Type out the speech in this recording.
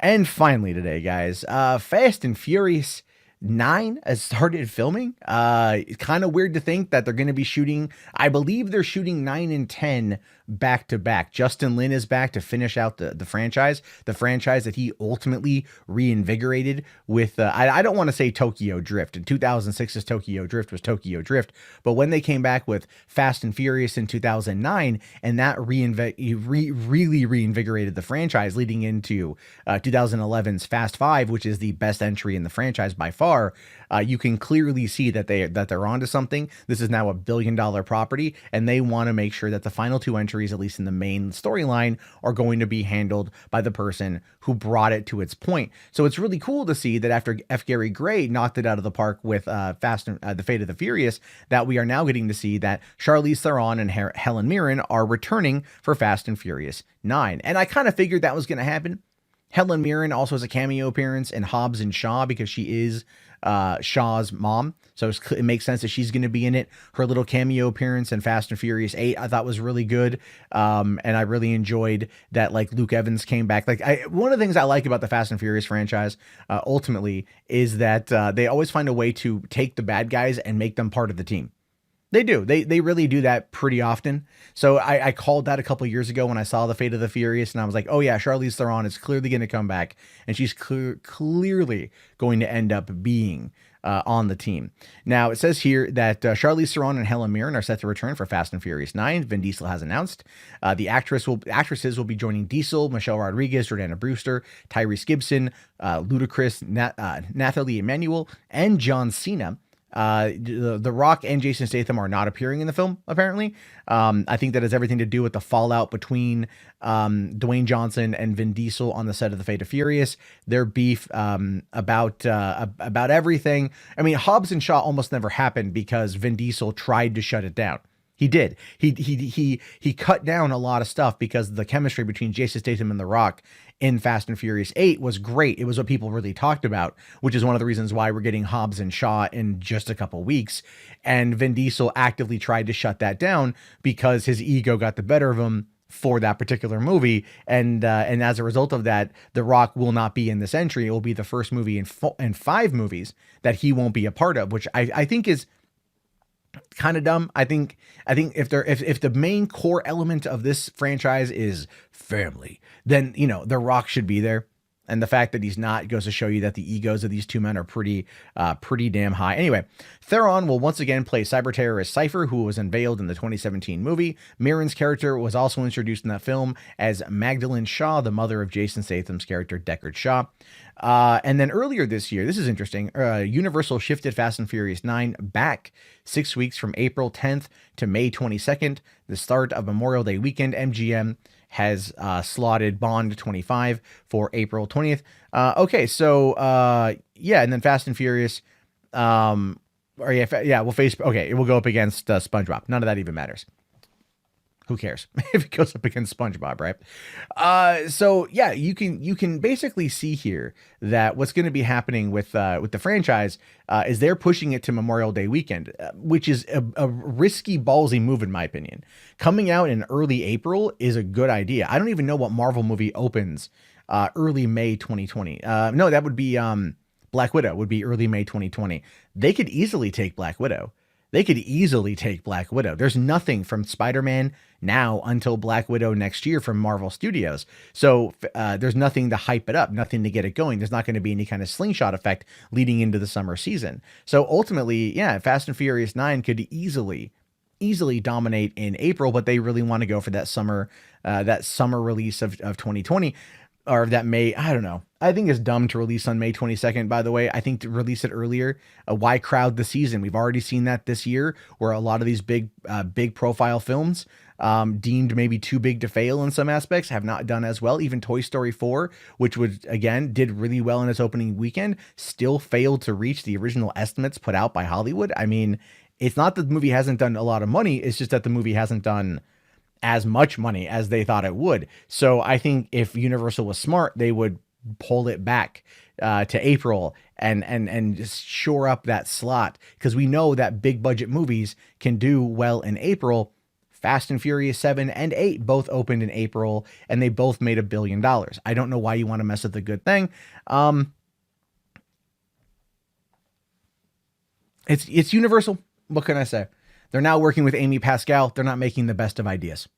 And finally today, guys, Fast and Furious 9 has started filming. It's kind of weird to think that they're going to be shooting, I believe they're shooting 9 and 10 back to back. Justin Lin is back to finish out the franchise that he ultimately reinvigorated with, I don't want to say Tokyo Drift. In 2006's Tokyo Drift was Tokyo Drift, but when they came back with Fast and Furious in 2009, and that really reinvigorated the franchise leading into 2011's Fast 5, which is the best entry in the franchise by far. You can clearly see that they're onto something. This is now a billion-dollar property, and they want to make sure that the final two entries, at least in the main storyline, are going to be handled by the person who brought it to its point. So it's really cool to see that after F. Gary Gray knocked it out of the park with The Fate of the Furious, that we are now getting to see that Charlize Theron and Helen Mirren are returning for Fast and Furious 9. And I kind of figured that was going to happen. Helen Mirren also has a cameo appearance in Hobbs and Shaw because she is Shaw's mom. So it makes sense that she's going to be in it. Her little cameo appearance in Fast and Furious 8 I thought was really good. And I really enjoyed that, like, Luke Evans came back. One of the things I like about the Fast and Furious franchise ultimately is that they always find a way to take the bad guys and make them part of the team. They do. They really do that pretty often. So I called that a couple years ago when I saw The Fate of the Furious, and I was like, oh yeah, Charlize Theron is clearly going to come back, and she's clearly going to end up being on the team. Now, it says here that Charlize Theron and Helen Mirren are set to return for Fast and Furious 9. Vin Diesel has announced. The actresses will be joining Diesel, Michelle Rodriguez, Jordana Brewster, Tyrese Gibson, Ludacris, Nathalie Emmanuel, and John Cena. The Rock and Jason Statham are not appearing in the film, apparently. I think that has everything to do with the fallout between Dwayne Johnson and Vin Diesel on the set of The Fate of Furious. Their beef about everything. I mean, Hobbs and Shaw almost never happened because Vin Diesel tried to shut it down. He did. He cut down a lot of stuff because the chemistry between Jason Statham and The Rock in Fast and Furious 8 was great. It was what people really talked about, which is one of the reasons why we're getting Hobbs and Shaw in just a couple weeks. And Vin Diesel actively tried to shut that down because his ego got the better of him for that particular movie. And as a result of that, The Rock will not be in this entry. It will be the first movie in 5 movies that he won't be a part of, which I think is kind of dumb. I think if the main core element of this franchise is family, then, you know, The Rock should be there. And the fact that he's not goes to show you that the egos of these two men are pretty damn high. Anyway, Theron will once again play cyber terrorist Cypher, who was unveiled in the 2017 movie. Mirren's character was also introduced in that film as Magdalene Shaw, the mother of Jason Statham's character Deckard Shaw. And then earlier this year, this is interesting, Universal shifted Fast and Furious 9 back 6 weeks from April 10th to May 22nd, the start of Memorial Day weekend. MGM has slotted Bond 25 for April 20th. Okay, so yeah, and then Fast and Furious, we'll face, okay, it will go up against SpongeBob. None of that even matters. Who cares if it goes up against SpongeBob, right? So yeah, you can basically see here that what's going to be happening with the franchise is they're pushing it to Memorial Day weekend, which is a risky, ballsy move in my opinion. Coming out in early April is a good idea. I don't even know what Marvel movie opens early May 2020. No, that would be Black Widow would be early May 2020. They could easily take Black Widow. There's nothing from Spider-Man now until Black Widow next year from Marvel Studios. So there's nothing to hype it up, nothing to get it going. There's not going to be any kind of slingshot effect leading into the summer season. So ultimately, yeah, Fast and Furious 9 could easily dominate in April, but they really want to go for that summer release of 2020. Or that May, I don't know. I think it's dumb to release on May 22nd, by the way. I think to release it earlier, why crowd the season? We've already seen that this year, where a lot of these big profile films deemed maybe too big to fail in some aspects have not done as well. Even Toy Story 4, which did really well in its opening weekend, still failed to reach the original estimates put out by Hollywood. I mean, it's not that the movie hasn't done a lot of money. It's just that the movie hasn't done as much money as they thought it would. So I think if Universal was smart, they would pull it back to April and just shore up that slot, because we know that big budget movies can do well in April. Fast and Furious 7 and 8 both opened in April, and they both made $1 billion. I don't know why you want to mess with a good thing. It's Universal. What can I say? They're now working with Amy Pascal. They're not making the best of ideas.